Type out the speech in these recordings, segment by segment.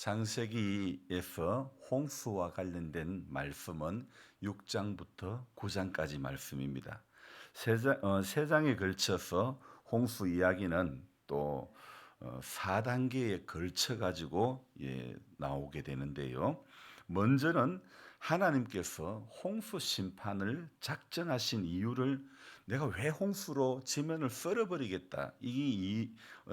창세기에서 홍수와 관련된 말씀은 6장부터 9장까지 말씀입니다. 세 장에 걸쳐서 홍수 이야기는 또 4단계에 걸쳐 가지고 나오게 되는데요. 먼저는 하나님께서 홍수 심판을 작정하신 이유를 내가 왜 홍수로 지면을 썰어버리겠다.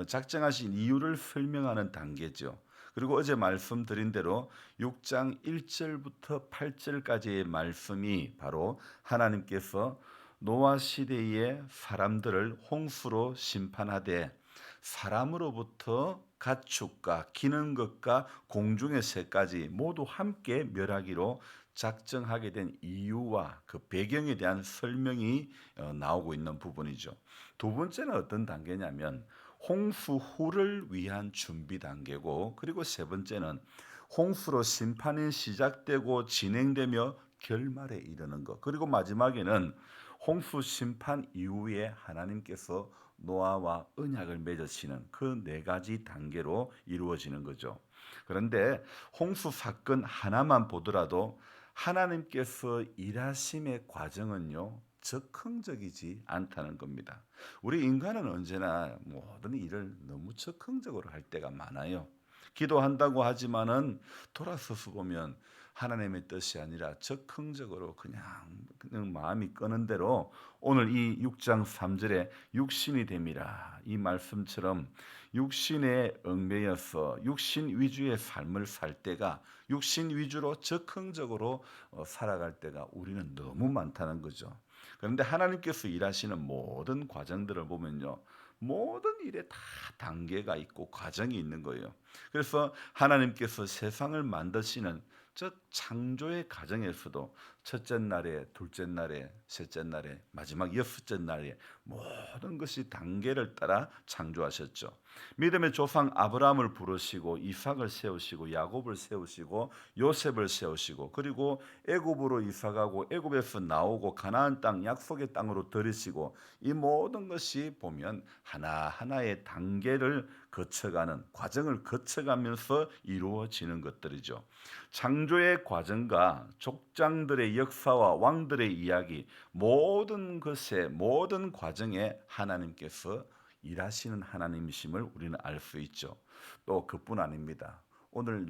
작정하신 이유를 설명하는 단계죠. 그리고 어제 말씀드린 대로 6장 1절부터 8절까지의 말씀이 바로 하나님께서 노아 시대의 사람들을 홍수로 심판하되 사람으로부터 가축과 기는 것과 공중의 새까지 모두 함께 멸하기로 작정하게 된 이유와 그 배경에 대한 설명이 나오고 있는 부분이죠. 두 번째는 어떤 단계냐면 홍수 후를 위한 준비 단계고, 그리고 세 번째는 홍수로 심판이 시작되고 진행되며 결말에 이르는 것, 그리고 마지막에는 홍수 심판 이후에 하나님께서 노아와 언약을 맺으시는 그 네 가지 단계로 이루어지는 거죠. 그런데 홍수 사건 하나만 보더라도 하나님께서 일하심의 과정은요, 적극적이지 않다는 겁니다. 우리 인간은 언제나 모든 일을 너무 적극적으로 할 때가 많아요. 기도한다고 하지만은 돌아서서 보면 하나님의 뜻이 아니라 적극적으로 그냥 마음이 끄는 대로 오늘 이 6장 3절에 육신이 됨이라 이 말씀처럼 육신에 얽매여서 육신 위주의 삶을 살 때가, 육신 위주로 적극적으로 살아갈 때가 우리는 너무 많다는 거죠. 그런데 하나님께서 일하시는 모든 과정들을 보면요, 모든 일에 다 단계가 있고 과정이 있는 거예요. 그래서 하나님께서 세상을 만드시는 저 창조의 과정에서도 첫째 날에, 둘째 날에, 셋째 날에, 마지막 여섯째 날에 모든 것이 단계를 따라 창조하셨죠. 믿음의 조상 아브라함을 부르시고 이삭을 세우시고 야곱을 세우시고 요셉을 세우시고, 그리고 애굽으로 이사가고 애굽에서 나오고 가나안 땅 약속의 땅으로 들이시고, 이 모든 것이 보면 하나하나의 단계를 거쳐가는 과정을 거쳐가면서 이루어지는 것들이죠. 창조의 과정과 족장들의 역사와 왕들의 이야기, 모든 것에, 모든 과정에 하나님께서 일하시는 하나님이심을 우리는 알 수 있죠. 또 그뿐 아닙니다. 오늘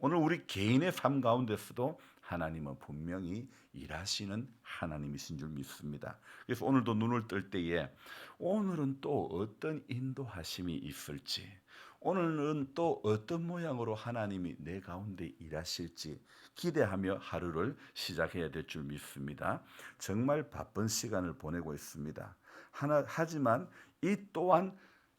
우리 개인의 삶 가운데서도 하나님은 분명히 일하시는 하나님이신 줄 믿습니다. 그래서 오늘도 눈을 뜰 때에 오늘은 또 어떤 인도하심이 있을지, 오늘은 또 어떤 모양으로 하나님이 내 가운데 일하실지 기대하며 하루를 시작해야 될 줄 믿습니다. 정말 바쁜 시간을 보내고 있습니다. 하지만 이 또한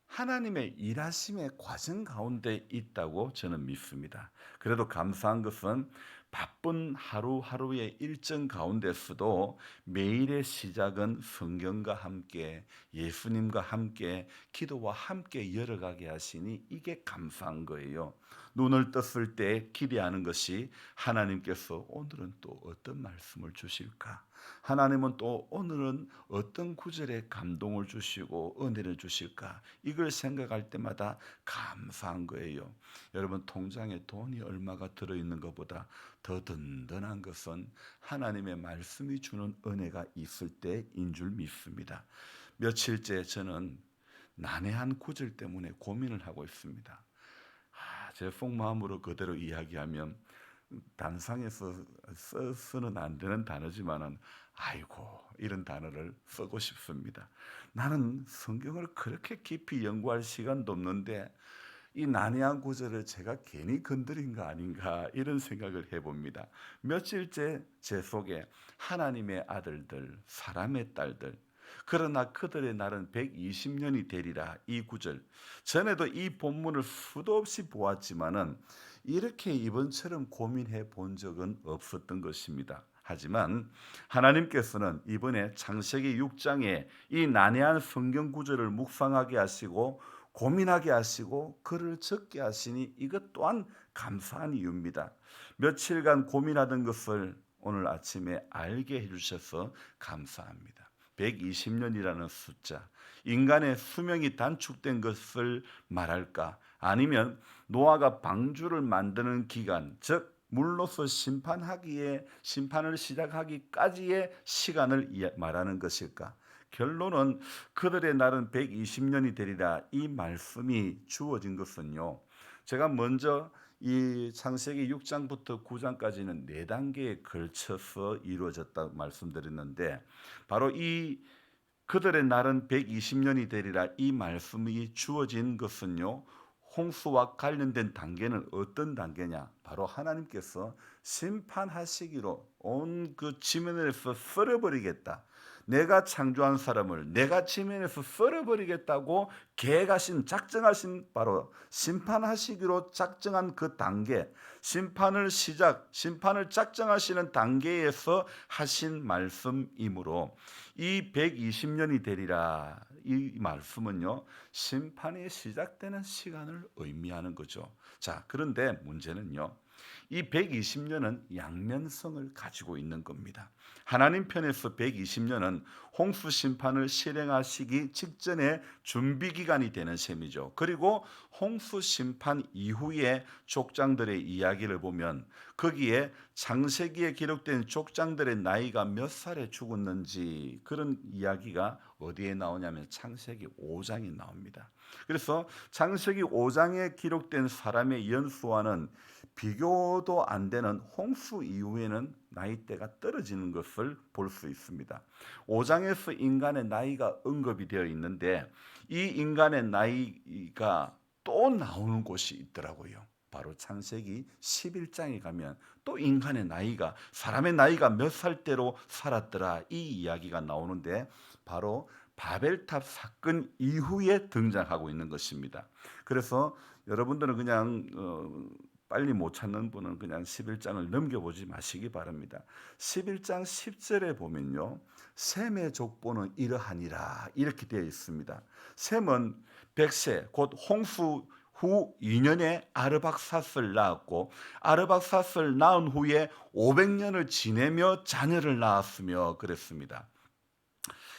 하나님의 일하심의 과정 가운데 있다고 저는 믿습니다. 그래도 감사한 것은 바쁜 하루하루의 일정 가운데서도 매일의 시작은 성경과 함께, 예수님과 함께, 기도와 함께 열어가게 하시니 이게 감사한 거예요. 눈을 떴을 때 기대하는 것이 하나님께서 오늘은 또 어떤 말씀을 주실까? 하나님은 또 오늘은 어떤 구절에 감동을 주시고 은혜를 주실까? 이걸 생각할 때마다 감사한 거예요. 여러분, 통장에 돈이 얼마가 들어있는 것보다 더 든든한 것은 하나님의 말씀이 주는 은혜가 있을 때인 줄 믿습니다. 며칠째 저는 난해한 구절 때문에 고민을 하고 있습니다. 제 속마음으로 그대로 이야기하면 단상에서 써서는 안 되는 단어지만은 아이고, 이런 단어를 쓰고 싶습니다. 나는 성경을 그렇게 깊이 연구할 시간도 없는데 이 난해한 구절을 제가 괜히 건드린 거 아닌가, 이런 생각을 해봅니다. 며칠째 제 속에 하나님의 아들들, 사람의 딸들, 그러나 그들의 날은 120년이 되리라, 이 구절, 전에도 이 본문을 수도 없이 보았지만은 이렇게 이번처럼 고민해 본 적은 없었던 것입니다. 하지만 하나님께서는 이번에 창세기 6장에 이 난해한 성경 구절을 묵상하게 하시고 고민하게 하시고 글을 적게 하시니 이것 또한 감사한 이유입니다. 며칠간 고민하던 것을 오늘 아침에 알게 해주셔서 감사합니다. 120년이라는 숫자, 인간의 수명이 단축된 것을 말할까? 아니면 노아가 방주를 만드는 기간, 즉 물로서 심판을 시작하기까지의 시간을 말하는 것일까? 결론은 그들의 날은 120년이 되리라 이 말씀이 주어진 것은요. 제가 먼저 이 창세기 6장부터 9장까지는 네 단계에 걸쳐서 이루어졌다고 말씀드렸는데, 바로 이 그들의 날은 120년이 되리라 이 말씀이 주어진 것은요, 홍수와 관련된 단계는 어떤 단계냐? 바로 하나님께서 심판하시기로 온 그 지면에서 썰어버리겠다. 내가 창조한 사람을 내가 지면에서 썰어버리겠다고 계획하신, 작정하신, 바로 심판하시기로 작정한 그 단계, 심판을 작정하시는 단계에서 하신 말씀이므로 이 120년이 되리라 이 말씀은요, 심판이 시작되는 시간을 의미하는 거죠. 자, 그런데 문제는요, 이 120년은 양면성을 가지고 있는 겁니다. 하나님 편에서 120년은 홍수 심판을 실행하시기 직전에 준비 기간이 되는 셈이죠. 그리고 홍수 심판 이후의 족장들의 이야기를 보면 거기에 창세기에 기록된 족장들의 나이가 몇 살에 죽었는지 그런 이야기가 어디에 나오냐면 창세기 5장에 나옵니다. 그래서 창세기 5장에 기록된 사람의 연수와는 비교도 안 되는 홍수 이후에는 나이대가 떨어지는 것을 볼 수 있습니다. 5장에서 인간의 나이가 언급이 되어 있는데 이 인간의 나이가 또 나오는 곳이 있더라고요. 바로 창세기 11장에 가면 또 인간의 나이가, 사람의 나이가 몇 살대로 살았더라 이 이야기가 나오는데, 바로 바벨탑 사건 이후에 등장하고 있는 것입니다. 그래서 여러분들은 그냥 빨리 못 찾는 분은 그냥 11장을 넘겨보지 마시기 바랍니다. 11장 10절에 보면요, 셈의 족보는 이러하니라 이렇게 되어 있습니다. 셈은 백세 곧 홍수 후 2년에 아르박사스를 낳았고, 아르박사스를 낳은 후에 500년을 지내며 자녀를 낳았으며 그랬습니다.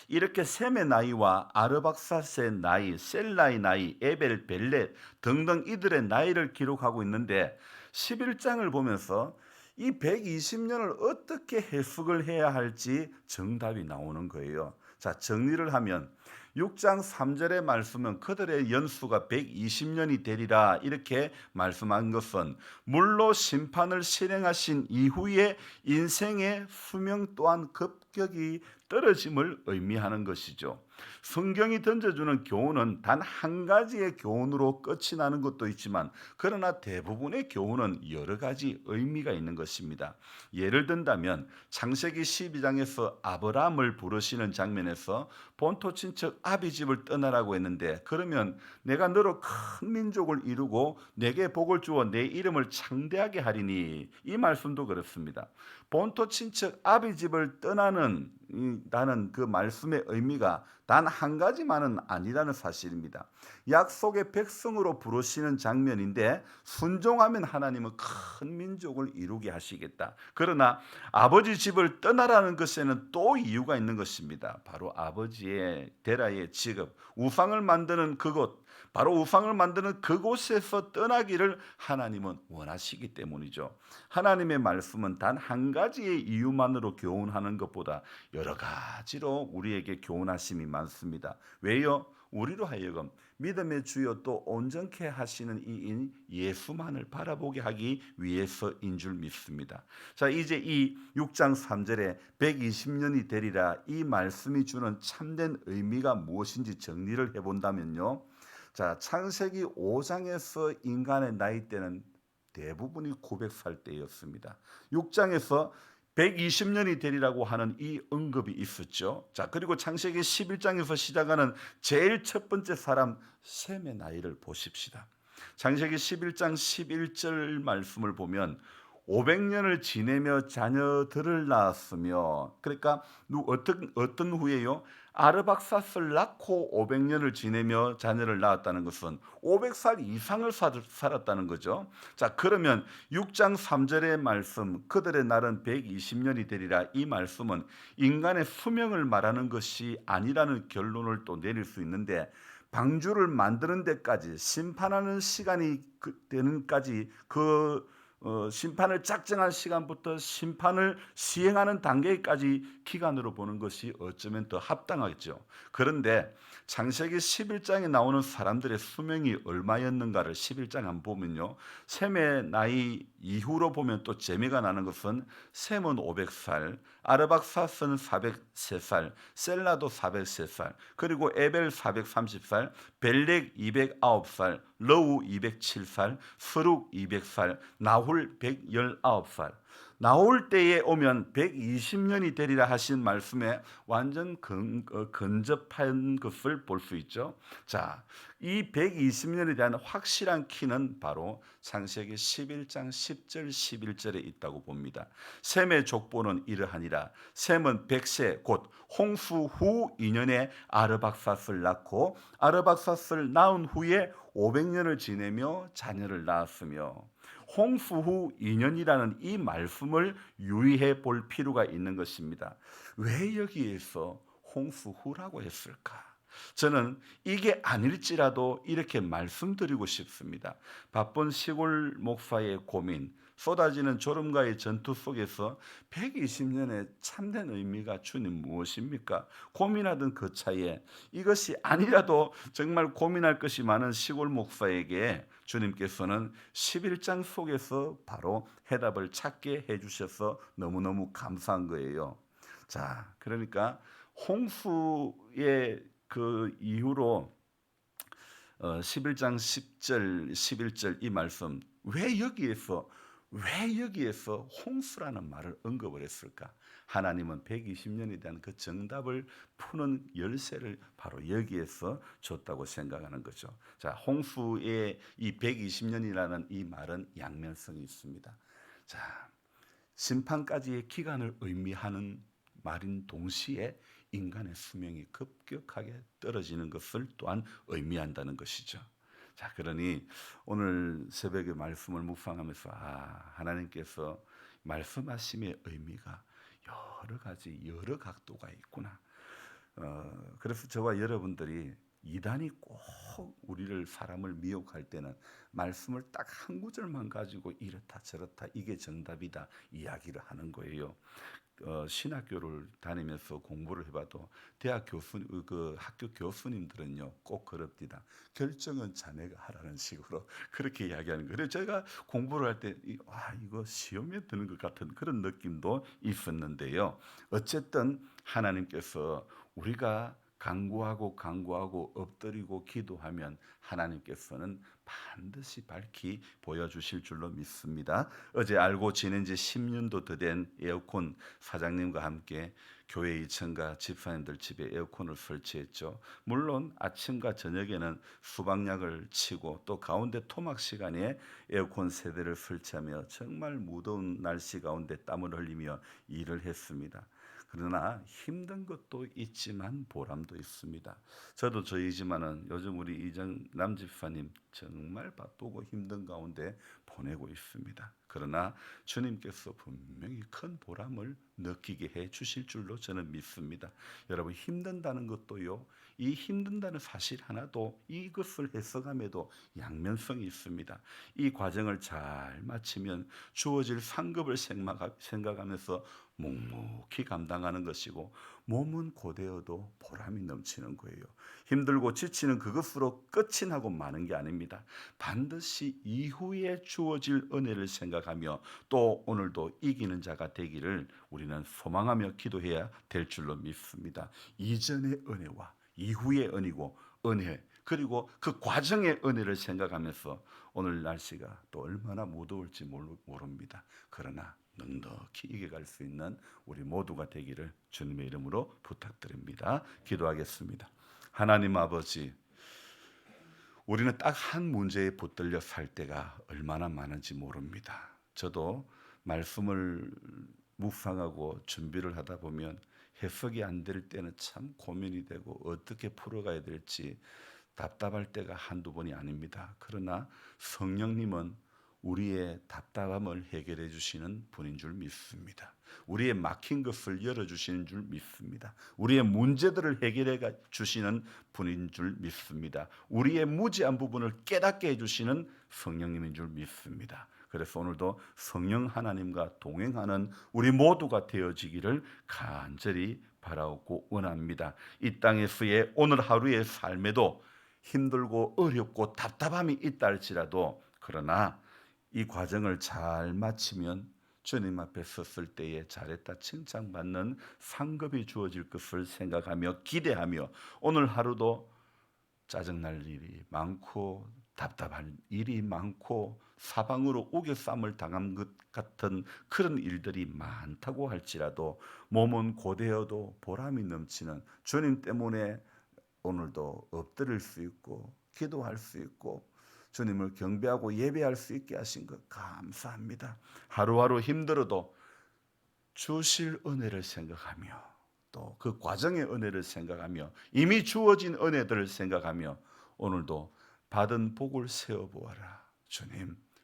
이렇게 셈의 나이와 아르박사스의 나이, 셀라의 나이, 에벨, 벨렛 등등 이들의 나이를 기록하고 있는데, 11장을 보면서 이 120년을 어떻게 해석을 해야 할지 정답이 나오는 거예요. 자, 정리를 하면 6장 3절의 말씀은 그들의 연수가 120년이 되리라 이렇게 말씀한 것은 물로 심판을 실행하신 이후에 인생의 수명 또한 급격히 떨어짐을 의미하는 것이죠. 성경이 던져주는 교훈은 단 한 가지의 교훈으로 끝이 나는 것도 있지만, 그러나 대부분의 교훈은 여러 가지 의미가 있는 것입니다. 예를 든다면 창세기 12장에서 아브라함을 부르시는 장면에서 본토 친척 아비집을 떠나라고 했는데, 그러면 내가 너로 큰 민족을 이루고 내게 복을 주어 내 이름을 창대하게 하리니, 이 말씀도 그렇습니다. 본토 친척 아비집을 떠나는 다는 그 말씀의 의미가 단 한 가지만은 아니라는 사실입니다. 약속의 백성으로 부르시는 장면인데, 순종하면 하나님은 큰 민족을 이루게 하시겠다. 그러나 아버지 집을 떠나라는 것에는 또 이유가 있는 것입니다. 바로 아버지의 데라의 직업, 우상을 만드는 그곳, 바로 우상을 만드는 그곳에서 떠나기를 하나님은 원하시기 때문이죠. 하나님의 말씀은 단 한 가지의 이유만으로 교훈하는 것보다 여러 가지로 우리에게 교훈하심이 많습니다. 왜요? 우리로 하여금 믿음의 주요 또 온전케 하시는 이인 예수만을 바라보게 하기 위해서인 줄 믿습니다. 자, 이제 이 6장 3절에 120년이 되리라 이 말씀이 주는 참된 의미가 무엇인지 정리를 해본다면요, 자, 창세기 5장에서 인간의 나이대는 대부분이 900살 때였습니다. 6장에서 120년이 되리라고 하는 이 언급이 있었죠. 자, 그리고 창세기 11장에서 시작하는 제일 첫 번째 사람 셈의 나이를 보십시다. 창세기 11장 11절 말씀을 보면 500년을 지내며 자녀들을 낳았으며, 그러니까 어떤 후에요? 아르박사스를 낳고 500년을 지내며 자녀를 낳았다는 것은 500살 이상을 살았다는 거죠. 자, 그러면 6장 3절의 말씀 그들의 날은 120년이 되리라 이 말씀은 인간의 수명을 말하는 것이 아니라는 결론을 또 내릴 수 있는데, 방주를 만드는 데까지 심판하는 시간이 되는까지 심판을 작정한 시간부터 심판을 시행하는 단계까지 기간으로 보는 것이 어쩌면 더 합당하겠죠. 그런데 창세기 11장에 나오는 사람들의 수명이 얼마였는가를 11장 한번 보면요. 셈의 나이 이후로 보면 또 재미가 나는 것은 셈은 500살, 아르박사스는 403살, 셀라도 403살, 그리고 에벨 430살, 벨렉 209살, 러우 207살, 서룩 200살, 나홀 119살. 나올 때에 오면 120년이 되리라 하신 말씀에 완전 근접한 것을 볼 수 있죠. 자, 이 120년에 대한 확실한 키는 바로 창세기 11장 10절 11절에 있다고 봅니다. 셈의 족보는 이러하니라. 셈은 100세 곧 홍수 후 2년에 아르박사스를 낳고 아르박사스를 낳은 후에 500년을 지내며 자녀를 낳았으며, 홍수 후 2년이라는 이 말씀을 유의해 볼 필요가 있는 것입니다. 왜 여기에서 홍수 후라고 했을까? 저는 이게 아닐지라도 이렇게 말씀드리고 싶습니다. 바쁜 시골 목사의 고민, 쏟아지는 졸음과의 전투 속에서 120년의 참된 의미가 주님 무엇입니까? 고민하던 그 차이에 이것이 아니라도 정말 고민할 것이 많은 시골 목사에게 주님께서는 11장 속에서 바로 해답을 찾게 해주셔서 너무너무 감사한 거예요. 자, 그러니까 홍수의 그 이후로 11장 10절 11절 이 말씀, 왜 여기에서 홍수라는 말을 언급을 했을까? 하나님은 120년에 대한 그 정답을 푸는 열쇠를 바로 여기에서 줬다고 생각하는 거죠. 자, 홍수의 이 120년이라는 이 말은 양면성이 있습니다. 자, 심판까지의 기간을 의미하는 말인 동시에 인간의 수명이 급격하게 떨어지는 것을 또한 의미한다는 것이죠. 자, 그러니 오늘 새벽에 말씀을 묵상하면서 하나님께서 말씀하심의 의미가 여러 가지 여러 각도가 있구나. 그래서 저와 여러분들이 이단이 꼭 우리를 사람을 미혹할 때는 말씀을 딱 한 구절만 가지고 이렇다 저렇다 이게 정답이다 이야기를 하는 거예요. 신학교를 다니면서 공부를 해봐도 대학 학교 교수님들은요 꼭 그럽니다. 결정은 자네가 하라는 식으로 그렇게 이야기하는 거예요. 제가 공부를 할 때 이거 시험에 드는 것 같은 그런 느낌도 있었는데요. 어쨌든 하나님께서 우리가 간구하고 엎드리고 기도하면 하나님께서는 반드시 밝히 보여주실 줄로 믿습니다. 어제 알고 지낸 지 10년도 더 된 에어컨 사장님과 함께 교회 2층과 집사님들 집에 에어컨을 설치했죠. 물론 아침과 저녁에는 수박약을 치고 또 가운데 토막 시간에 에어컨 세대를 설치하며 정말 무더운 날씨 가운데 땀을 흘리며 일을 했습니다. 그러나 힘든 것도 있지만 보람도 있습니다. 저도 저이지만은 요즘 우리 이정남 집사님 정말 바쁘고 힘든 가운데 보내고 있습니다. 그러나 주님께서 분명히 큰 보람을 느끼게 해 주실 줄로 저는 믿습니다. 여러분 힘든다는 것도요. 이 힘든다는 사실 하나도 이것을 해석함에도 양면성이 있습니다. 이 과정을 잘 마치면 주어질 상급을 생각하면서 묵묵히 감당하는 것이고 몸은 고되어도 보람이 넘치는 거예요. 힘들고 지치는 그것으로 끝이 나고 마는 게 아닙니다. 반드시 이후에 주어질 은혜를 생각하며 또 오늘도 이기는 자가 되기를 우리는 소망하며 기도해야 될 줄로 믿습니다. 이전의 은혜와 이후의 은혜 그리고 그 과정의 은혜를 생각하면서 오늘 날씨가 또 얼마나 무더울지 모릅니다. 그러나 넉넉히 이겨갈 수 있는 우리 모두가 되기를 주님의 이름으로 부탁드립니다. 기도하겠습니다. 하나님 아버지, 우리는 딱 한 문제에 붙들려 살 때가 얼마나 많은지 모릅니다. 저도 말씀을 묵상하고 준비를 하다 보면 해석이 안 될 때는 참 고민이 되고 어떻게 풀어가야 될지 답답할 때가 한두 번이 아닙니다. 그러나 성령님은 우리의 답답함을 해결해 주시는 분인 줄 믿습니다. 우리의 막힌 것을 열어주시는 줄 믿습니다. 우리의 문제들을 해결해 주시는 분인 줄 믿습니다. 우리의 무지한 부분을 깨닫게 해주시는 성령님인 줄 믿습니다. 그래서 오늘도 성령 하나님과 동행하는 우리 모두가 되어지기를 간절히 바라고 원합니다. 이 땅에서의 오늘 하루의 삶에도 힘들고 어렵고 답답함이 있다 할지라도, 그러나 이 과정을 잘 마치면 주님 앞에 섰을 때에 잘했다 칭찬받는 상급이 주어질 것을 생각하며 기대하며, 오늘 하루도 짜증날 일이 많고 답답한 일이 많고 사방으로 우겨쌈을 당한 것 같은 그런 일들이 많다고 할지라도, 몸은 고되어도 보람이 넘치는 주님 때문에 오늘도 엎드릴 수 있고 기도할 수 있고 주님을 경배하고 예배할 수 있게 하신 것 감사합니다. 하루하루 힘들어도 주실 은혜를 생각하며, 또 그 과정의 은혜를 생각하며, 이미 주어진 은혜들을 생각하며 오늘도 받은 복을 세어보아라.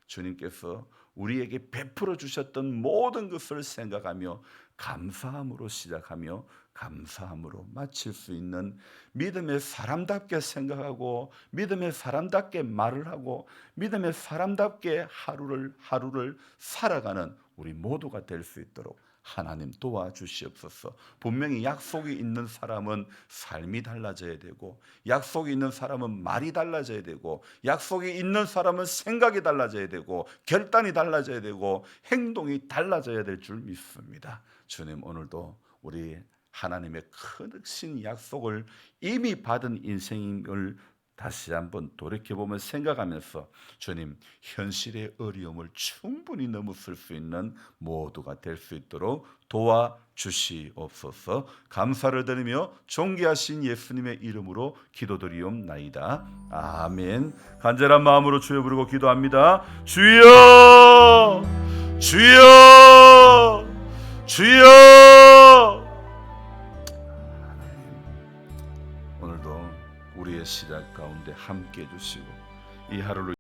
주님께서 우리에게 베풀어 주셨던 모든 것을 생각하며 감사함으로 시작하며 감사함으로 마칠 수 있는 믿음의 사람답게 생각하고 믿음의 사람답게 말을 하고 믿음의 사람답게 하루를 살아가는 우리 모두가 될 수 있도록 하나님 도와주시옵소서. 분명히 약속이 있는 사람은 삶이 달라져야 되고, 약속이 있는 사람은 말이 달라져야 되고, 약속이 있는 사람은 생각이 달라져야 되고, 결단이 달라져야 되고, 행동이 달라져야 될 줄 믿습니다. 주님, 오늘도 우리 하나님의 크신 약속을 이미 받은 인생을 다시 한번 돌이켜보면 생각하면서 주님, 현실의 어려움을 충분히 넘어설 수 있는 모두가 될 수 있도록 도와주시옵소서. 감사를 드리며 존귀하신 예수님의 이름으로 기도드리옵나이다. 아멘. 간절한 마음으로 주여 부르고 기도합니다. 주여, 주여, 주여. 오늘도 우리의 시작 가운데 함께 해주시고 이 하루를